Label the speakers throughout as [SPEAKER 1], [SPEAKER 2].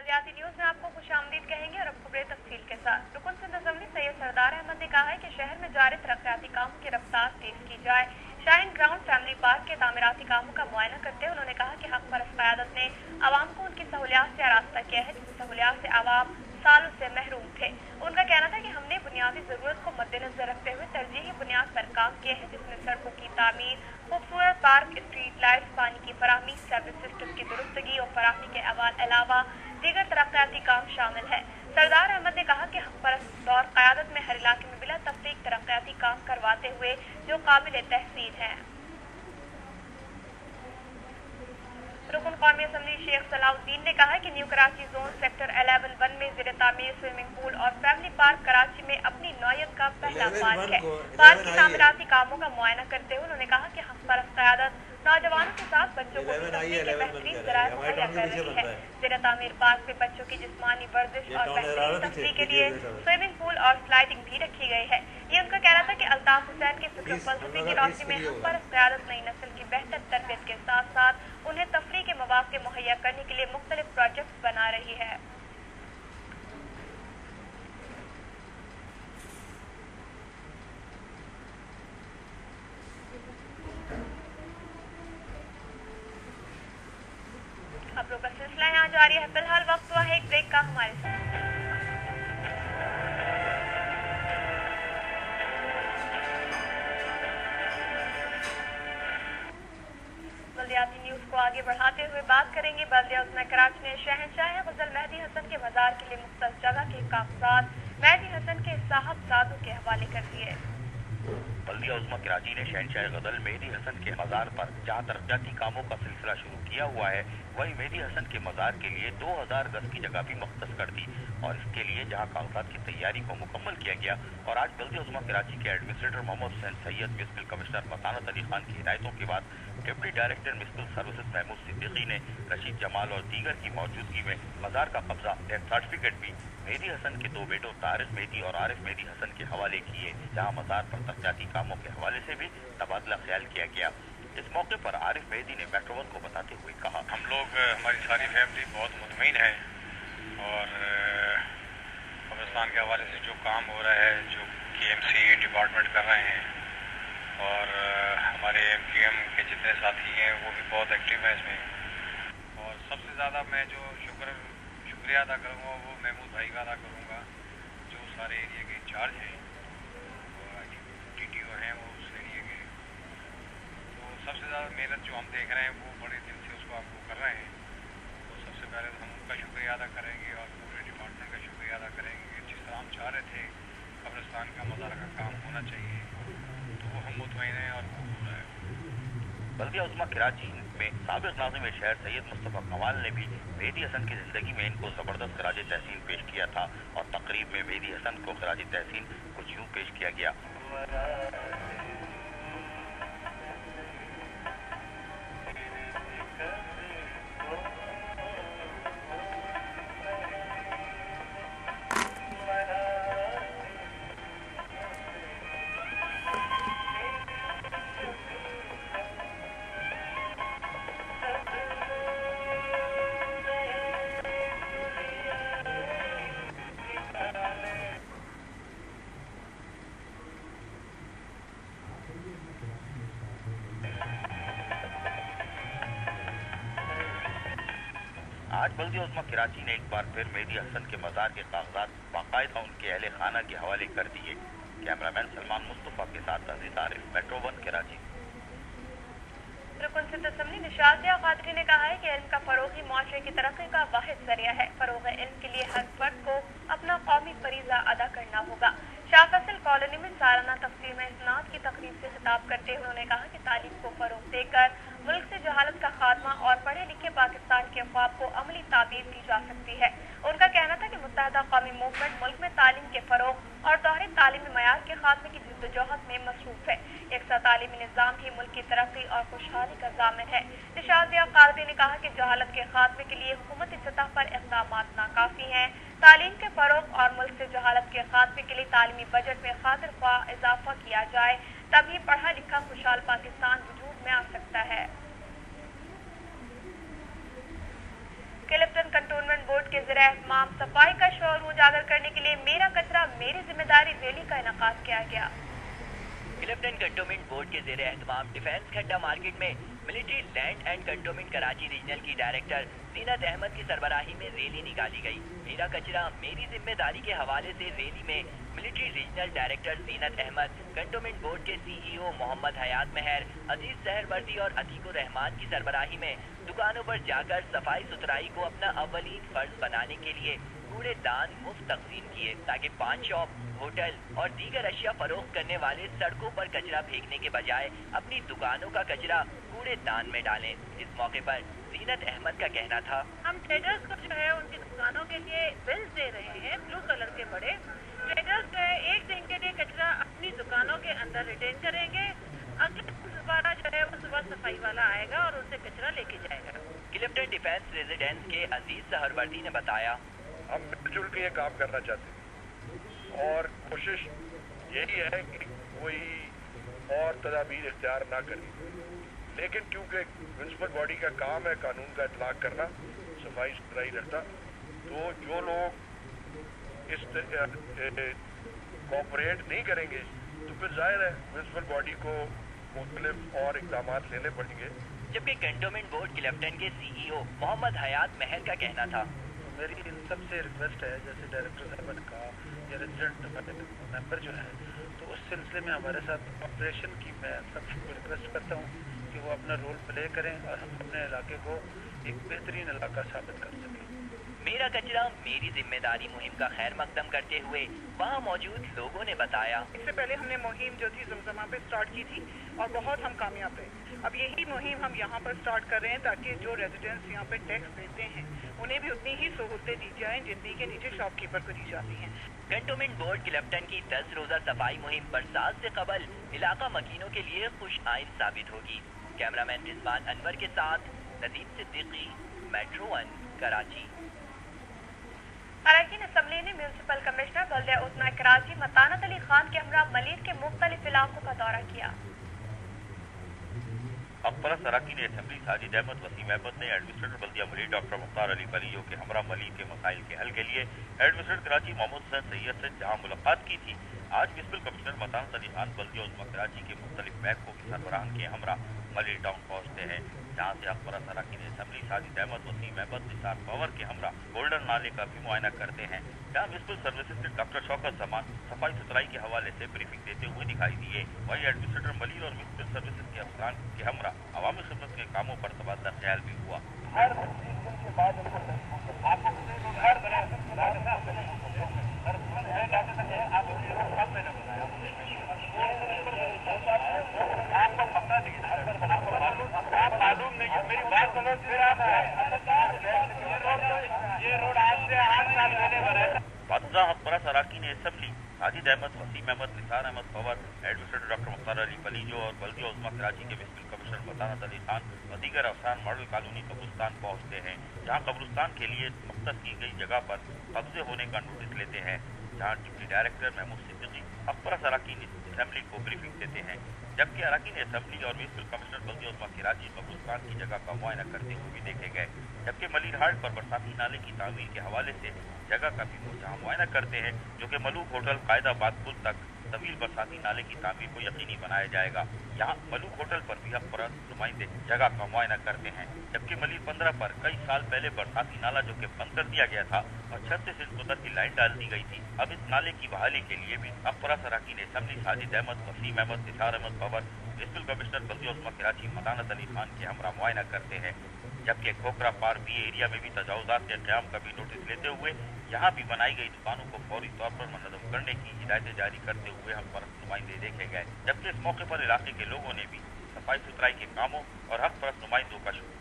[SPEAKER 1] बल्दियाती news में आपको खुशामदीद कहेंगे और अब खबरें तफसील के साथ। रुकन सिंध असेंबली सैयद सरदार अहमद ने कहा है कि शहर में जारी तरक्याती कामों की रफ्तार तेज की जाए। शाहीन ग्राउंड फैमिली पार्क के तामीराती कामों का मुआयना करते हुए उन्होंने कहा कि हक परस्त क़यादत ने आवाम को उनकी सहूलियात से आरास्ता किया है, जिस सहूलियात से आवाम सालों से महरूम थे। उनका कहना था कि हमने बुनियादी जरूरत को मद्देनजर रखते हुए तरजीही बुनियाद पर काम किए हैं, जिसमें सड़कों की तामीर, खूबसूरत पार्क, स्ट्रीट लाइट्स, पानी की फराहमी, सर्विस सिस्टम की दुरुस्तगी और फराहमी के अलावा दीगर तरक्याती काम शामिल है। सरदार अहमद ने कहा कि हक परस्त दौर क़यादत में हर इलाके में बिला तफरीक तरक्याती काम करवाते हुए जो काबिल तहसीन है। रुकन कौमी असेंबली शेख सलाउद्दीन ने कहा कि न्यू कराची जोन सेक्टर 11-1 में ज़ेर तामीर स्विमिंग पूल और फैमिली पार्क कराची में अपनी नौयत का पहला पार्क है। पार्क की तामीराती कामों का मुआयना करते हुए उन्होंने कहा कि हक परस्त क़यादत नौजवानों के साथ बच्चों को तफरीह के बेहतरीन ज़राए मुहैया कर रही है। ज़ेर तामीर पार्क में बच्चों की जिस्मानी वर्जिश और बेहतरीन तफरीह के लिए स्विमिंग पूल और स्लाइडिंग भी रखी गई है। ये उनका कहना था कि अल्ताफ हुसैन के फिक्र फलसफे की रोशनी में हक परस्त क़यादत नई नस्ल की बेहतर तरबियत के साथ साथ उन्हें तफरीह के मौक़े मुहैया करने के लिए मुख्तलिफ प्रोजेक्ट बना रही है। खबरों का सिलसिला यहाँ जारी है। फिलहाल वक्त हुआ है एक ब्रेक का। हमारे साथ बल्दियाती न्यूज को आगे बढ़ाते हुए बात करेंगे बल्दिया उज़्मा कराची ने शहंशाह गज़ल मेहदी हसन के मज़ार के लिए मुख्तस जगह के कागजात मेहदी हसन के साहबजादों के हवाले कर दिए।
[SPEAKER 2] बल्दिया उज़्मा कराची ने शहंशाह गज़ल मेहदी हसन के मज़ार पर जहाँ तरक्याती कामों का सिलसिला शुरू किया हुआ है, वहीं मेहदी हसन के मज़ार के लिए 2000 गज की जगह भी मुख्तस कर दी और इसके लिए जहाँ कागजात की तैयारी को मुकम्मल किया गया और आज बल्दिया उज़्मा कराची के administrator Mohammad Hussain Syed, municipal commissioner Matanat Ali Khan की हिदायतों के बाद deputy director municipal services Mahmood Siddiqui ने रशीद जमाल और दीगर की मौजूदगी में मज़ार का कब्जा डेथ सर्टिफिकेट भी मेहदी हसन के 2 बेटों तारिक मेहदी और आरिफ मेहदी हसन के हवाले किए, जहाँ मज़ार पर तरक्याती कामों के हवाले से भी तबादला ख्याल किया गया। इस मौके पर आरिफ मेहदी ने मेट्रो1 को बताते हुए कहा,
[SPEAKER 3] हम लोग हमारी सारी फैमिली बहुत मुतमईन है और कब्रिस्तान के हवाले से जो काम हो रहा है, जो KMC डिपार्टमेंट कर रहे हैं और हमारे MQM के जितने साथी हैं वो भी बहुत एक्टिव हैं इसमें। और सबसे ज़्यादा मैं जो शुक्रिया अदा करूँगा वो महमूद भाई का अदा करूँगा, जो सारे एरिया के इंचार्ज हैं और TTO हैं वो उस एरिया के। तो सबसे ज़्यादा मेहनत जो हम देख रहे हैं वो बड़े दिल से उसको आपको कर रहे हैं। तो सबसे पहले हम उनका शुक्रिया अदा करेंगे और पूरे डिपार्टमेंट का शुक्रिया अदा करेंगे कि जिस तरह हम चाह रहे थे कब्रिस्तान का मज़ार का काम होना चाहिए तो वो हम मुतमईन हैं और हो रहा है।
[SPEAKER 2] बल्दिया उज़्मा कराची में साबिक़ नाज़िम शहर सैयद मुस्तफ़ा कमाल ने भी मेहदी हसन की ज़िंदगी में इनको ज़बरदस्त खराज तहसीन पेश किया था और तकरीब में मेहदी हसन को खराज तहसीन कुछ यूँ पेश किया गया। आज बल्दिया उज़्मा कराची ने एक बार फिर मेहदी हसन के मज़ार के कागजात बाकायदा उनके अहले खाना के हवाले कर दिए। कैमरामैन सलमान मुस्तफ़ा के साथ अजीज आरिफ, मेट्रो1 कराची।
[SPEAKER 1] रुकन सिंध असेंबली निशातिया कादरी ने कहा है कि इल्म का फरोग़ ही मुआशरे की तरक्की का वाहिद ज़रिया है। फरोग़ इल्म के लिए हर फर्द को अपना कौमी फरीज़ा अदा करना होगा। शाह फैसल कॉलोनी में सालाना तक़सीम इस्नाद की तकरीब से खिताब करते हुए उन्होंने कहा कि तालीम को फरोग़ देकर मुल्क से जहालत का खात्मा और पढ़े लिखे पाकिस्तान के ख्वाब को अमली ताबीर दी जा सकती है। उनका कहना था कि मुत्तहदा कौमी मूवमेंट मुल्क में तालीम के फरोग़ और दोहरे तालीमी मयार के खात्मे की जद्दोजहद में मसरूफ़ है। यकसा तालीमी निज़ाम ही मुल्क की तरक्की और खुशहाली का ज़ामिन है। निशातिया कादरी ने कहा कि जहालत के खात्मे के लिए हुकूमती सतह पर इक़दामात नाकाफ़ी हैं। तालीम के फरोग़ और मुल्क से जहालत के खात्मे के लिए तालीमी बजट में खातिर ख्वाह इजाफा किया जाए, तभी पढ़ा लिखा खुशहाल पाकिस्तान वजूद में आ सकता है। क्लिफ्टन कंटोनमेंट बोर्ड के जेर एहतमाम सफाई का शौर उजागर करने के लिए मेरा कचरा मेरी जिम्मेदारी रैली का इनेकाद किया गया।
[SPEAKER 4] क्लिफ्टन कंटोनमेंट बोर्ड के जेर एहतमाम डिफेंस खड्डा मार्केट में military land and cantonment Karachi regional की डायरेक्टर जीनत अहमद की सरबराही में रैली निकाली गई। मेरा कचरा मेरी जिम्मेदारी के हवाले से रैली में मिलिट्री रीजनल डायरेक्टर जीनत अहमद, कंटोनमेंट बोर्ड के CEO मोहम्मद हयात महर, अजीज सहरवर्दी और अतीकुर रहमान की सरबराही में दुकानों पर जाकर सफाई सुथराई को अपना अव्वलीन फर्ज बनाने के लिए कूड़ेदान मुफ्त तकसीम किए ताकि पान शॉप, होटल और दीगर अशिया फरोख्त करने वाले सड़कों पर कचरा फेंकने के बजाय अपनी दुकानों का कचरा कूड़ेदान में डालें। इस मौके पर जीनत अहमद का कहना था,
[SPEAKER 5] हम ट्रेडर्स को जो है उनकी दुकानों के लिए बिल्स दे रहे हैं ब्लू कलर के बड़े। ट्रेडर्स जो है एक दिन के लिए कचरा अपनी दुकानों के अंदर रिटेन करेंगे, अगले दोबारा जो है वो सुबह सफाई वाला आएगा और उनसे कचरा लेके जाएगा।
[SPEAKER 4] क्लिफ्टन डिफेंस रेजिडेंस के अजीज सहरवर्दी ने बताया,
[SPEAKER 6] हम मिलजुल के ये काम करना चाहते हैं और कोशिश यही है कि कोई और तदाबीर इख्तियार ना करें, लेकिन क्योंकि म्यूनसिपल बॉडी का काम है कानून का इतलाक करना, सफाई सुथराई रखना, तो जो लोग इस कोऑपरेट नहीं करेंगे तो फिर जाहिर है म्यूनसिपल बॉडी को मुख्तलिफ और इक़दाम लेने पड़ेंगे।
[SPEAKER 4] जबकि कंटोनमेंट बोर्ड क्लिफ्टन के CEO मोहम्मद हयात महर का कहना था,
[SPEAKER 7] मेरी इन सबसे रिक्वेस्ट है, जैसे डायरेक्टर साहब ने कहा या रेजिडेंट मेंबर जो है, तो उस सिलसिले में हमारे साथ ऑपरेशन की मैं सबको रिक्वेस्ट करता हूँ कि वो अपना रोल प्ले करें और हम अपने इलाके को एक बेहतरीन इलाका साबित कर सकें।
[SPEAKER 4] मेरा कचरा मेरी जिम्मेदारी मुहिम का खैर मकदम करते हुए वहाँ मौजूद लोगों ने बताया,
[SPEAKER 5] इससे पहले हमने मुहिम जो थी जमजमा पे स्टार्ट की थी और बहुत हम कामयाब रहे। अब यही मुहिम हम यहाँ पर स्टार्ट कर रहे हैं ताकि जो रेजिडेंट्स यहाँ पे टैक्स देते हैं उन्हें भी उतनी ही सहूलतें दी जाएं जितनी के नीचे शॉपकीपर को दी जाती हैं।
[SPEAKER 4] कंटोनमेंट बोर्ड क्लिफ्टन की 10 रोजा सफाई मुहिम बरसात से कबल इलाका मकीनों के लिए खुश आइन साबित होगी। कैमरामैन रिजवान अनवर के साथ नदीम सिद्दीकी, मेट्रो 1 कराची।
[SPEAKER 1] अरकान असम्बली ने म्यूनसिपल कमिश्नर बल्दिया उस्मा कराची मतानत अली खान के हमरा मलिक के मुख्तलिफ इलाकों का दौरा किया।
[SPEAKER 2] अकबरस अरकान असम्बली साजिद अहमद, वसीम अहमद ने एडमिनिस्ट्रेटर बल्दिया मलिक डॉक्टर मुख्तार अली बलियो के हमरा मलिक के मसाइल के हल के लिए एडमिनिस्ट्रेटर कराची मोहम्मद हुसैन सैयद से जहां मुलाकात की थी, आज म्यूनसिपल कमिश्नर मतानत अली खान बल्दिया उस्मा कराची के मुख्तलिफ महकमों के सरबराहान के हमरा मलिक टाउन पहुंचते हैं, जहाँ से अकबरस अरकान असम्बली साजिद अहमद, वसीम अहमद, निसार पवर के हमरा गोल्डन नाले का भी मुआयना करते हैं, जहाँ म्यूनसिपल सर्विसेज के डॉक्टर शौकत जमान सफाई सुथराई के हवाले से ब्रीफिंग देते हुए दिखाई दिए। वही एडमिनिस्ट्रेटर मलिक और म्यूनसिपल सर्विसेज के अफसरान के हमरा अवामी खिदमत के कामों पर तबादला ख्याल भी हुआ। अकबरस अरकान assembly Sajid Ahmed, Waseem Ahmed, Nisar Ahmed Pawar, administrator doctor Mukhtar Ali बलियो और बल्दिया उस्मा कराची के म्यूनसिपल कमिश्नर मतानत अली खान और दीगर अफसरान मॉडल कॉलोनी कब्रिस्तान पहुंचते हैं, जहां कब्रिस्तान के लिए मख्तस की गई जगह पर कब्जे होने का नोटिस लेते हैं, जहां डिप्टी डायरेक्टर महमूद सिद्दीकी अकबरस अरकान असम्बली को ब्रीफिंग देते हैं, जबकि अरकान असम्बली और म्यूनसिपल कमिश्नर बल्दिया उस्मा कराची कब्रिस्तान की जगह का मुआयना करते हुए भी देखे गए, जबकि मलिर हाट पर बरसाती नाले की तामीर के हवाले से जगह का भी जहाँ मुआयना करते हैं, जो कि मलूक होटल कायदाबाद पुल तक तवील बरसाती नाले की तामीर को यकीनी बनाया जाएगा। यहाँ मलूक होटल पर भी अकबरस नुमाइंदे जगह का मुआयना करते हैं, जबकि मलिर 15 पर कई साल पहले बरसाती नाला जो कि बंद कर दिया गया था और 36 इंच उतर की लाइन डाल दी गई थी, अब इस नाले की बहाली के लिए भी अकबरस अरकान assembly Sajid Ahmed, Waseem Ahmed, Nisar Ahmed Pawar, municipal commissioner Baldia उस्मा कराची मतानत अली खान के हमरा मुआयना करते हैं, जबकि खोखरा पार बी एरिया में भी तजावुजात के क़याम का भी नोटिस लेते हुए यहाँ भी बनाई गई दुकानों को फौरी तौर पर मुनज़्ज़म करने की हिदायतें जारी करते हुए हम पर नुमाइंदे देखे गए, जबकि इस मौके पर इलाके के लोगों ने भी सफाई सुथराई के कामों और हक परस्त नुमाइंदों का शुक्रिया।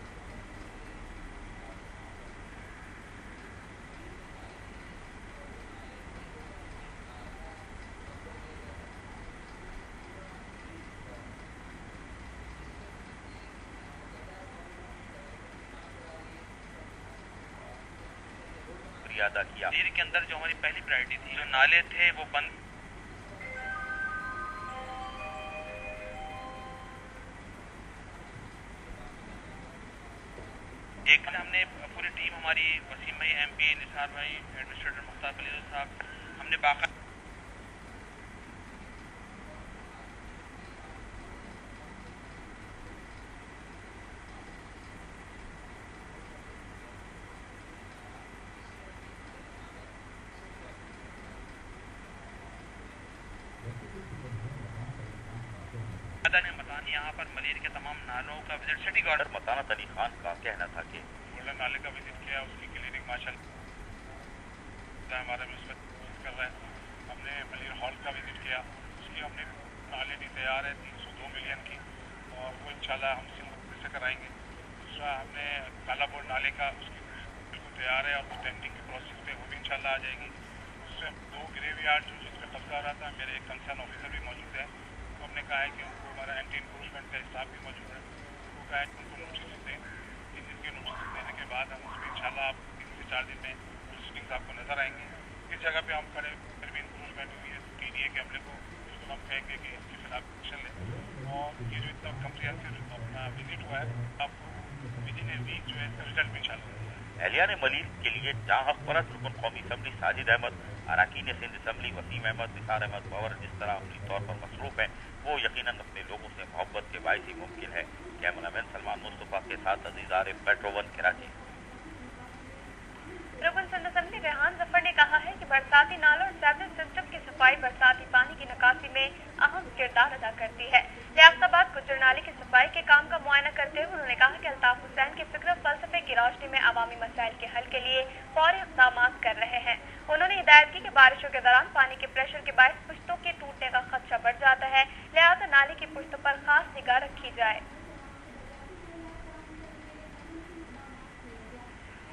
[SPEAKER 2] अदा किया।
[SPEAKER 3] शहर के अंदर जो हमारी पहली प्रायोरिटी थी, जो नाले थे वो बंद, एक हमने पूरे टीम हमारी वसीम भाई MP, निसार भाई, एडमिनिस्ट्रेटर मुख्तार खलील साहब, हमने बाका यहाँ पर मलेर के तमाम नालों का विजिट सिटी गार्डन
[SPEAKER 2] मताना तनी खान का कहना था कि
[SPEAKER 3] गोल्डन नाले का विजिट किया, उसकी क्लिनिक मार्शल हमारा भी उसमें कर रहा है। हमने मलेर हॉल का विजिट किया, उसकी हमने नाले भी तैयार है 302 मिलियन की, और वो इंशाल्लाह हम सिंध से कराएंगे। दूसरा हमने काला बोर्ड नाले का उसकी बिल्कुल तैयार है और टेंडिंग की प्रोसेस पे वो भी इंशाल्लाह आ जाएगी। उससे 2 ग्रेव यार्ड जो जिसमें कब्जा रहा था, मेरे एक कंसर्न ऑफिसर भी मौजूद है, तो हमने कहा है कि उनको हमारा एंटी इंक्रोचमेंट का हिसाब भी मौजूद है, वो कहा है कि उनको नोटिस दें। 3 दिन के नोटिस देने के बाद हम उसमें इंशाल्लाह 3 से 4 दिन में सिटिंग्स आपको नजर आएंगे। किस जगह पे हम खड़े फिर भी इंक्रोचमेंट हुई है TDA के हमले को, उसको हम कहेंगे कि इसके खिलाफ एक्शन लें। और ये जो इतना कम्प्रिहेंसिव अपना विजिट हुआ है, आपको विदिन ए वीक जो है इसका रिजल्ट भी इंशाल्लाह।
[SPEAKER 2] एहलियान मलीर के लिए जहाँ हक परस्त रुकन कौमी असम्बली साजिद अहमद, अरकान सिंध असम्बली वसीम अहमद, निसार अहमद पवर जिस तरह अमली तौर पर मसरूफ हैं, वो यकीनन अपने लोगों से मोहब्बत के बायस ही मुमकिन है। कैमरामैन सलमान मुस्तफा के साथ अजीज आरिफ, मेट्रो 1 कराची।
[SPEAKER 1] रुकन सिंध असम्बली रेहान जफर ने कहा है कि बरसाती नालों और सेवरेज सिस्टम की सफाई बरसाती पानी की निकासी में अहम किरदार अदा करती है। लियाकताबाद गुजर नाले की सफाई के काम का मुआयना करते हुए उन्होंने कहा कि अल्ताफ हुसैन के फिक्र फलसफे की रोशनी में अवामी मसाइल के हल के लिए फौरी इक़दाम कर रहे हैं। उन्होंने हिदायत की कि बारिशों के दौरान पानी के प्रेशर के बायस पुश्तों के टूटने का खदशा बढ़ जाता है, लिहाजा नाले की पुश्तों पर खास निगाह रखी जाए।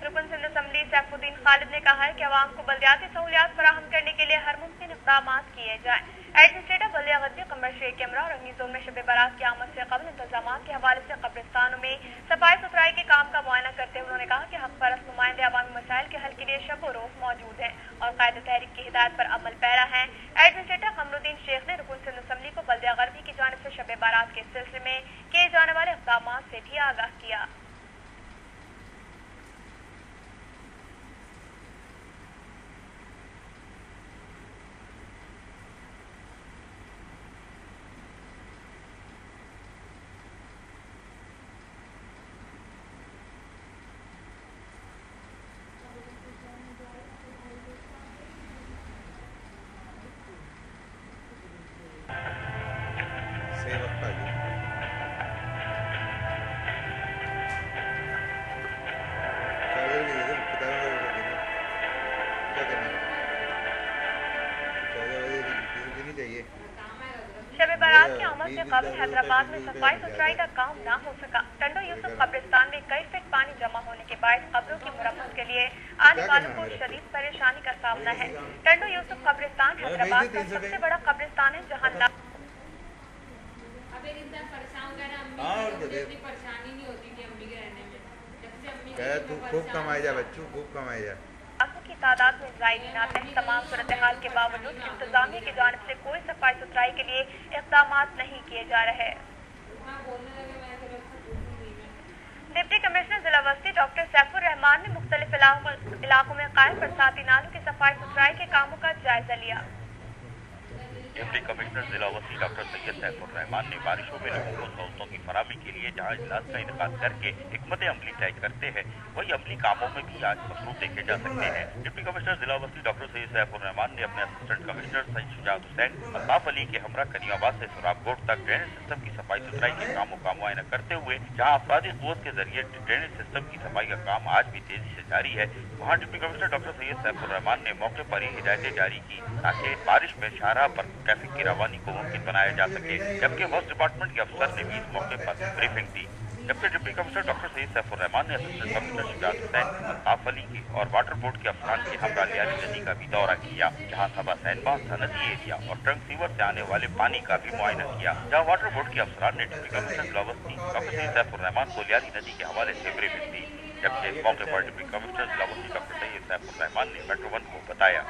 [SPEAKER 1] रुकन सिंध असम्बली सैफुद्दीन खालिद ने कहा है कि अवाम को बल्दियाती सहूलियात फराहम करने के लिए हर मुमकिन इक़दाम किए जाएं। एडमिनिस्ट्रेटर बल्दिया गद्दी कमर शेख कैमरा और रंगी जोन में शब बारात की आमद से कबल इंतजाम के हवाले से कब्रिस्तानों में सफाई सुथराई के काम का मुआयना करते हुए उन्होंने कहा कि हक परस्त नुमाइंदे अवामी मसाइल के हल के लिए शब व रोज मौजूद हैं और कायदे तहरीक की हिदायत पर अमल पैरा हैं। एडमिनिस्ट्रेटर कमरुद्दीन शेख ने रुकन सिंध असम्बली को बल्दिया गरबी की जानिब से शब बारात के सिलसिले में किए जाने वाले इक़दाम से भी आगाह किया। हैदराबाद में सफाई सुथराई का काम न हो सका। टंडो यूसुफ कब्रिस्तान में कई फीट पानी जमा होने के बाद कब्रों की मरम्मत के लिए आने वालों को शदीद परेशानी का सामना है। टंडो यूसुफ कब्रिस्तान हैदराबाद का सबसे बड़ा कब्रिस्तान है जहाँ
[SPEAKER 8] खूब कमाई जा बच्चों, खूब कमाई जा।
[SPEAKER 1] की तादाद में ज़ायरीन आते हैं। तमाम सूरत हाल के बावजूद इंतजामिया की जानिब से कोई सफाई सुथराई के लिए इक़दाम नहीं किए जा रहे। डिप्टी कमिश्नर जिला वस्ती डॉक्टर सैफुर रहमान ने मुख्तलिफ इलाकों में कायम बरसाती नालों की सफाई सुथराई के कामों का जायजा लिया।
[SPEAKER 2] डिप्टी कमिश्नर जिला वसी डॉक्टर सैयद सैफुर रहमान ने बारिशों में लोगों को सहूलतों की फराहमी के लिए जहाँ इजलास का इनेकाद करके हिकमत अमली तय करते हैं, वही अमली कामों में भी आज मसरूफ देखे जा सकते हैं। डिप्टी कमिश्नर जिला वसी डॉक्टर सैयद सैफुर रहमान ने अपने असिस्टेंट कमिश्नर सईद शुजात हुसैन, अल्ताफ अली के हमरा करीमाबाद से सुराबकोट तक ड्रेनेज सिस्टम की सफाई सुथराई के कामों का मुआयना करते हुए जहाँ अफरादी क़ुव्वत के जरिए ड्रेनेज सिस्टम की सफाई का काम आज भी तेजी से जारी है, वहाँ deputy commissioner doctor Syed Saifur Rehman ने मौके पर ही हिदायतें जारी की ताकि बारिश में शाहराह पर ट्रैफिक की रवानी को मुमकिन बनाया जा सके। जबकि वर्क्स डिपार्टमेंट के अफसर ने भी इस मौके पर ब्रीफिंग दी। जबकि deputy commissioner doctor Saeed Saifur Rehman ने असिस्टेंट कमिश्नर शुजात हुसैन, अल्ताफ अली की और वाटर बोर्ड के अफसरान के हमरा लियाली नदी का भी दौरा किया, जहाँ सबा सैनबा सनदी एरिया और ट्रंक सीवर से आने वाले पानी का भी मुआयना किया, जहाँ वाटर बोर्ड के अफसरान ने डिप्टी कमिश्नर जिला वस्ती डॉक्टर सईद सैफुर रहमान को लियाली नदी के हवाले से ब्रीफिंग दी। जबकि मौके पर डिप्टी कमिश्नर जिला वस्ती डॉक्टर सईद सैफुर रहमान ने मेट्रो 1 को बताया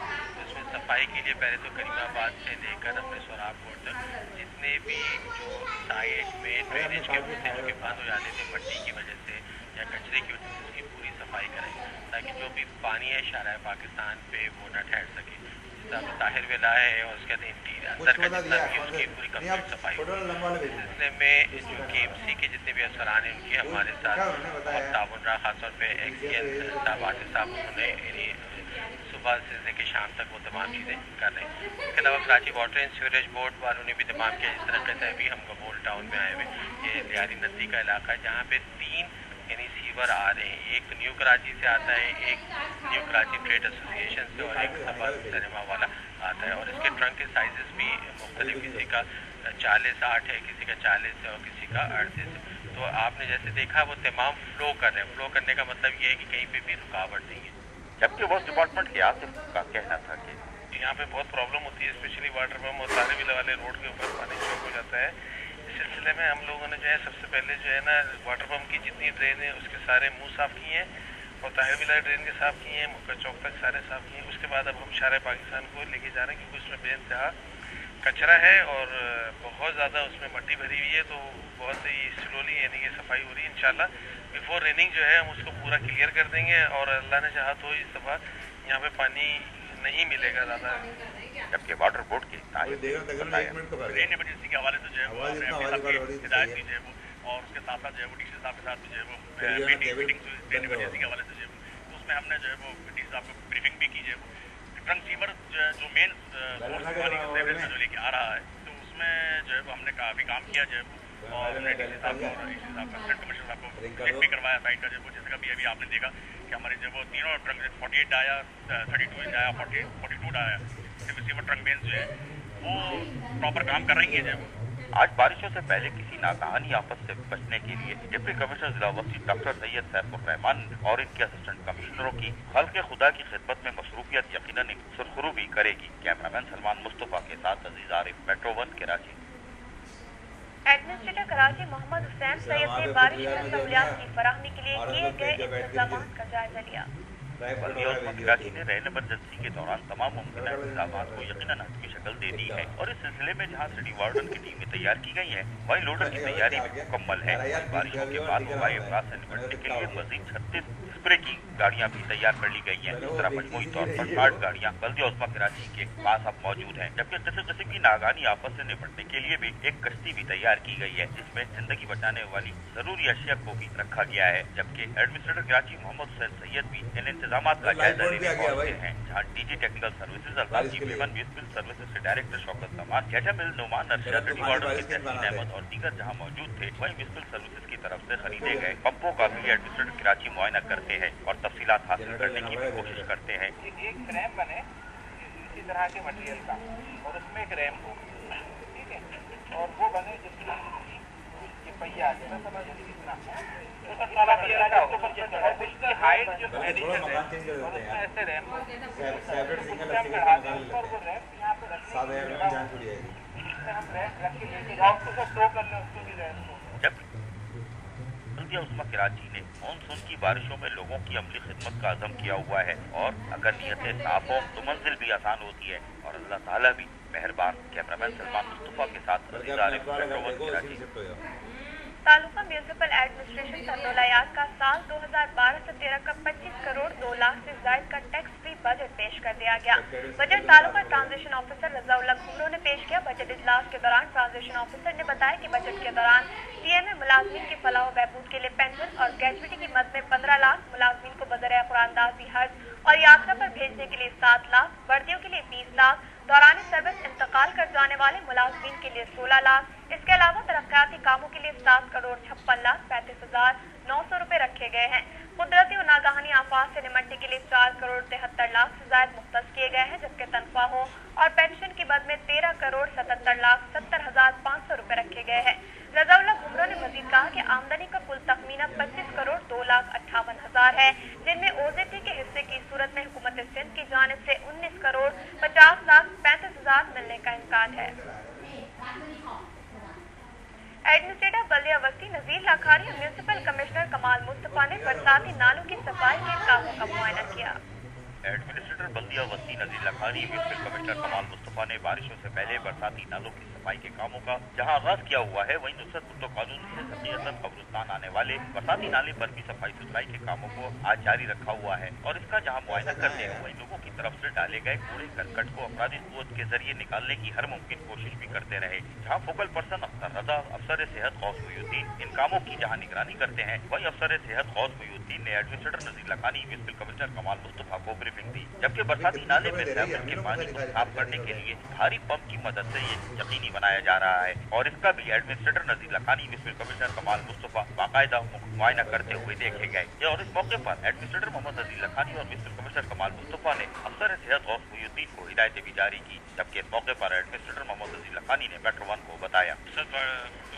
[SPEAKER 3] इसमें सफाई के लिए पहले तो करीमाबाद से लेकर अपने सोराबकोट तक जितने भी जो साइड में ड्रेनेज के मुद्दे जो कि बंद हो जाते थे मट्टी की वजह से, या कचरे की वजह से उसकी पूरी सफाई करें ताकि जो भी पानी है शहर पाकिस्तान पे वो न ठहर सके। जिस ताहिर विला है और उसके अंदर का जितना भी उसकी पूरी कंप्लीट सफाई हो। इस सिलसिले में जो KMC के जितने भी अफसरान हैं उनकी हमारे साथ बहुत ताउन रहा, खासतौर पर एक्स साहब आसिफ साहब उन्होंने सुबह से लेकर शाम तक वो तमाम चीज़ें कर रहे हैं। इसके अलावा Karachi water and sewerage board वालों ने भी तमाम किया। इस तरह से अभी हम गबोल टाउन में आए हुए, ये लियारी नदी का इलाका है जहाँ पे 3 सीवर आ रहे हैं। एक न्यू कराची से आता है, एक न्यू कराची ट्रेड एसोसिएशन से और एक सबा सिनेमा वाला आता है। और इसके ट्रंक के साइजेस भी मुख्तलिफ, किसी का 40-60 है, किसी का 40 है और किसी का 38 है। तो आपने जैसे देखा वो तमाम फ्लो कर रहे हैं। फ्लो करने का मतलब ये है कि कहीं पे भी रुकावट नहीं है।
[SPEAKER 2] जबकि वर्क डिपार्टमेंट के आसिफ का कहना था कि
[SPEAKER 3] यहाँ पे बहुत प्रॉब्लम होती है, स्पेशली वाटर पम्प और तारे विला वाले रोड के ऊपर पानी स्टॉक हो जाता है। इस सिलसिले में हम लोगों ने जो है सबसे पहले जो है ना वाटर पम्प की जितनी ड्रेन है उसके सारे मुंह साफ किए हैं और ताहिर विला ड्रेन के साफ किए हैं, मुक्का चौक तक सारे साफ किए हैं। उसके बाद अब हम शहर पाकिस्तान को लेके जा रहे हैं क्योंकि उसमें बेइंतहा कचरा है और बहुत ज़्यादा उसमें मट्टी भरी हुई है। तो बहुत ही स्लोली यानी कि सफाई हो रही है। इंशाल्लाह बिफोर रेनिंग जो है हम उसको पूरा क्लियर कर देंगे और अल्लाह ने चाहा तो इस दफ़ा यहाँ पे पानी नहीं मिलेगा ज़्यादा।
[SPEAKER 2] जबकि वाटर बोर्ड के
[SPEAKER 3] रेन इमरजेंसी के हवाले से जो है वो हिदायत दी है वो, और उसके साथ साथ जो है वो DC साहब के साथ भी जो है वो मीटिंग रेन इमरजेंसी के हवाले से जो है तो उसमें हमने जो है वो DC साहब को ब्रीफिंग भी की है। वो ट्रंक सीवर जो मेन जो लेके आ रहा है तो उसमें जो है वो हमने काफ़ी काम किया जो है और हमने DC साहब को और DC साहब का असिस्टेंट कमिश्नर साहब को चेक भी करवाया साइड का जो है वो, जैसे कभी अभी आपने देखा कि हमारे जो वो तीनों ट्रंक 48 आया, 32 इंच आया, 42 आया, रिसीवर ट्रंक बेंच जो है वो प्रॉपर काम कर रही है जो है।
[SPEAKER 2] आज बारिशों से पहले किसी नाकानी आफत से बचने के लिए डिप्टी कमिश्नर जिला वसी डॉक्टर सैयद सैफुर रहमान और इनके असिस्टेंट कमिश्नरों की खल्क़ खुदा की खिदमत में मसरूफियत यकीनन सुरखरू भी करेगी। कैमरामैन सलमान मुस्तफा के साथ अजीज आरिफ, मेट्रो 1 कराची।
[SPEAKER 1] एडमिनिस्ट्रेटर कराची मोहम्मद हुसैन सैयद ने बारिश में सहूलियात की फराहमी के लिए किए गए इंतजाम का जायजा लिया।
[SPEAKER 2] बल्दिया उस्मा कराची ने रेन इमरजेंसी के दौरान तमाम मुमकिन इंतजाम को यकीनन हतमी शक्ल दे दी है और इस सिलसिले में जहां सिटी वार्डन की टीमें तैयार की गई हैं, वहीं लोडर की तैयारी भी मुकम्मल है। बारिशों के बाद हवाई अफराज से निपटने के लिए मजीद 36 स्प्रे की गाड़ियां भी तैयार कर ली गई हैं। इस तरह मजमूई तौर पर 60 गाड़ियां बल्दिया उस्मा कराची के पास अब मौजूद हैं, जबकि किसी किस्म की नागानी आफत से निपटने के लिए भी एक कश्ती भी तैयार की गई है जिसमें जिंदगी बचाने वाली जरूरी अशिया को भी रखा गया है। जबकि एडमिनिस्ट्रेटर कराची मोहम्मद हुसैन सैयद भी इन इंतजामात का जायजा लेने पहुंचे हैं, जहाँ DG टेक्निकल सर्विसेज अल्ताफ की विमन म्यूनिसिपल सर्विसेज के डायरेक्टर शौकत समान, जेठा मिल नुमान अरशद, सिटी वार्डन के तहसीन अहमद और दीगर जहाँ मौजूद थे, वहीं म्यूनिसिपल सर्विसेज की तरफ से खरीदे गए पंपों का भी एडमिनिस्ट्रेटर कराची मुआयना करते हैं और तफसीलात हासिल करने की भी कोशिश करते हैं।
[SPEAKER 7] एक फ्रेम बने इसी तरह के मटेरियल का और उसमें एक रैम हो, ठीक है, और वो बने जिसमें ये पहिया समझ कितना हाइट जो एडिशन है और उसमें ऐसे रैम हम रैम रख के लेके जाओ उसको स्टो कर लें उसको भी रैम को।
[SPEAKER 2] बल्दिया उस्मा कराची ने मानसून की बारिशों में लोगों की अमली खिदमत का अज़म किया हुआ है और अगर नीयतें साफ हो तो मंजिल भी आसान होती है और अल्लाह ताला भी मेहरबान। कैमरामैन सलमान मुस्तफा के साथ Aziz Arif, metro 1 Karachi.
[SPEAKER 1] Taluka municipal administration तरनोलायात का साल 2012 से 13 का 25 करोड़ 2 लाख से ज्यादा का टैक्स फ्री बजट पेश कर दिया गया। Budget taluka transition officer Razaullah Ghumro ने पेश किया। बजट इजलास के दौरान ट्रांजिशन ऑफिसर ने बताया कि बजट के दौरान CMA मुलाजमीन की फलाह व बहबूद के लिए पेंशन और ग्रेजुएटी की मद में 15 लाख, मुलाजमीन को बजरिया कुरानदाजी हज और यात्रा पर भेजने के लिए 7 लाख, वर्दियों के लिए 20 लाख, दौरान सर्विस इंतकाल कर जाने वाले मुलाजमीन के लिए 16 लाख, इसके अलावा तरक्याती कामों के लिए 7 करोड़ 56 लाख 35,900 रुपए रखे गए हैं। कुदरती और नागहानी आफात से निपटने के लिए 4 करोड़ 73 लाख से ज्यादा मुख्तस किए गए हैं, जबकि तनख्वाहों और पेंशन की मद में 13 करोड़ 77 लाख 70,500 रुपए रखे गए हैं। रजाउल्लाह घुमरो ने मजीद कहा कि आमदनी का कुल तखमीना 25 करोड़ 2,58,000 है, जिनमें OZT के हिस्से की सूरत में हुकूमत सिंध की जानिब से 19 करोड़ 50,35,000 मिलने का इम्कान है। एडमिनिस्ट्रेटर बल्दिया वस्ती नजीर लाखारी और म्यूनिसिपल कमिश्नर कमाल मुस्तफा ने बरसाती नालों की सफाई के कामों का मुआयना किया।
[SPEAKER 2] एडमिनिस्ट्रेटर बल्दिया वस्ती नजीर लाखारी, म्यूनिसिपल कमिश्नर कमाल मुस्तफा ने बारिशों से पहले बरसाती नालों की सफाई के कामों का जहां आगाज किया हुआ है, वहीं नुसरत भुट्टो कॉलोनी से सफीयतन कब्रिस्तान आने वाले बरसाती नाले पर भी सफाई सुथराई के कामों को आज जारी रखा हुआ है और इसका जहां मुआयना करते हैं, वहीं लोगों की तरफ से डाले गए कूड़े करकट को अपराधी कुव्वत के जरिए निकालने की हर मुमकिन कोशिश भी करते रहे। जहां फोकल पर्सन अख्तर रजा, अफसर सेहत गौस मुहीउद्दीन इन कामों की जहां निगरानी करते हैं, वहीं अफसर सेहत गौस मुहीउद्दीन ने एडमिनिस्ट्रेटर नजीर लखानी, म्युनिसिपल कमिश्नर कमाल मुस्तफा को ब्रीफिंग दी। जबकि बरसाती नाले में सैवलेट के पानी को साफ करने के लिए भारी पंप की मदद से ये यकीनी बनाया जा रहा है और इसका भी एडमिनिस्ट्रेटर नजीर लखानी, म्युनिसिपल कमिश्नर कमाल मुस्तफा बाकायदा मुआयना करते हुए देखे गए और इस मौके पर एडमिनिस्ट्रेटर मोहम्मद नजीर लखानी और म्युनिसिपल कमिश्नर कमाल मुस्तफा ने अफसर सेहत गौस मुहीउद्दीन को हिदायतें भी जारी की। जबकि इस मौके पर एडमिनिस्ट्रेटर मोहम्मद नजीर लखानी ने मेट्रो वन को बताया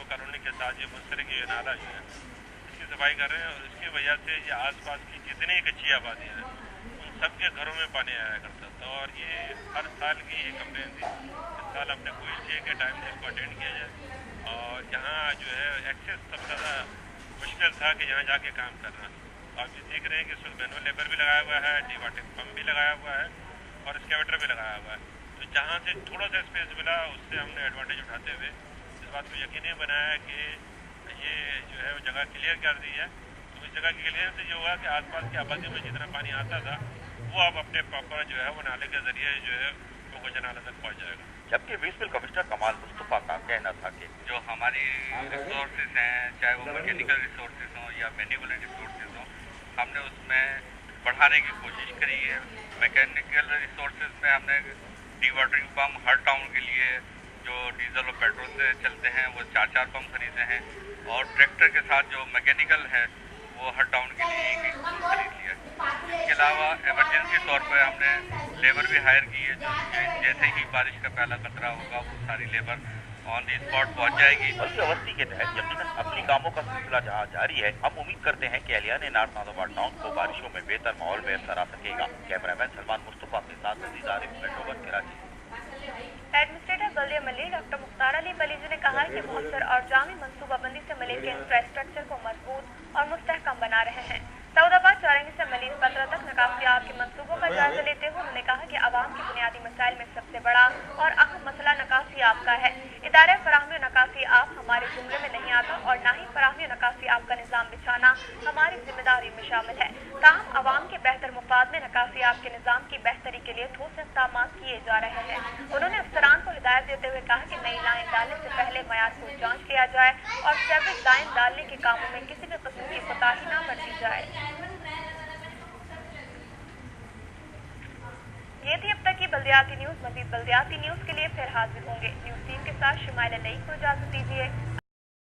[SPEAKER 3] कॉलोनी के साथ ये मुश्तरक ये नाला जो है इसकी सफाई कर रहे हैं और इसकी वजह से ये आसपास की जितनी कच्ची आबादी है उन सबके घरों में पानी आया करता था और ये हर साल की ये कंप्लेन थी। इस साल हमने कोशिश की कि टाइम से इसको अटेंड किया जाए और यहाँ जो है एक्सेस सबसे ज़्यादा मुश्किल था कि यहाँ जाके काम करना। आप ये देख रहे हैं कि इसमें मैनुअल लेबर भी लगाया हुआ है, डिवाटिंग पम्प भी लगाया हुआ है और एक्सकेवेटर भी लगाया हुआ है। तो जहाँ से थोड़ा सा स्पेस मिला उससे हमने एडवांटेज उठाते हुए इस बात को यकीनी बनाया कि ये जो है वो जगह क्लियर कर दी है। तो इस जगह क्लियर से जो हुआ कि आसपास की आबादी में जितना पानी आता था वो अब अपने प्रॉपर जो है वो नाले के जरिए जो है वो कुछ नाले तक पहुँच जाएगा।
[SPEAKER 2] जबकि म्युनिसिपल कमिश्नर कमाल मुस्तफा का कहना था कि
[SPEAKER 9] जो हमारी रिसोर्सेज हैं, चाहे वो मैकेनिकल रिसोर्सेज हों या मैन्युअल रिसोर्सेज हों, हमने उसमें बढ़ाने की कोशिश करी है। मैकेनिकल रिसोर्सेज में हमने डिवाटरिंग पम्प हर टाउन के लिए जो डीजल और पेट्रोल से चलते हैं वो 4-4 पंप खरीदे हैं और ट्रैक्टर के साथ जो मैकेनिकल है वो हर टाउन के लिए एक खरीद लिया। इसके अलावा इमरजेंसी तौर पर हमने लेबर भी हायर की है, जो जैसे ही बारिश का पहला खतरा होगा वो सारी लेबर ऑन दी स्पॉट पहुंच जाएगी।
[SPEAKER 2] बल्कि अवस्थी के तहत यकीनन अपनी कामों का सिलसिला जहाँ जारी है, हम उम्मीद करते हैं कि एहलियान नॉर्थ नाज़ाबाद टाउन को बारिशों में बेहतर माहौल में असर आ सकेगा। कैमरामैन सलमान मुस्तफा के साथ Aziz Arif, metro one, Karachi.
[SPEAKER 1] Administrator Baldia Malik doctor Mukhtar Ali बलीजी ने कहा है कि मौसर और जामी मनसूबाबंदी से मलिक के इंफ्रास्ट्रक्चर को मजबूत और मुस्तहकम बना रहे हैं। सऊदाबाद चौरंगी से मलिक पतरा तक निकासी आब के मंसूबों का जायजा लेते हुए उन्होंने कहा कि आवाम के बुनियादी मसाइल में सबसे बड़ा और अहम मसला निकासी आब का है। इदारे फराहमी निकासी आब हमारे जुमले में नहीं आता और न ही फराहमी निकासी आब का निज़ाम बिछाना हमारी जिम्मेदारी में शामिल है। ताहम आवाम के बेहतर मुफाद में निकासी आब के निज़ाम की बेहतरी के लिए ठोस इक़दाम किए जा रहे हैं। उन्होंने अफसरान को हिदायत देते हुए कहा कि नई लाइन डालने से पहले मयार को जाँच किया जाए और सेवरेज लाइन डालने के कामों में किसी भी किस्म की कोताही न बरती जाए। ये थी अब तक की बल्दियाती न्यूज। मजीद बल्दियाती न्यूज के लिए फिर हाजिर होंगे। न्यूज टीम के साथ शिमाइला नई को इजाजत दीजिए।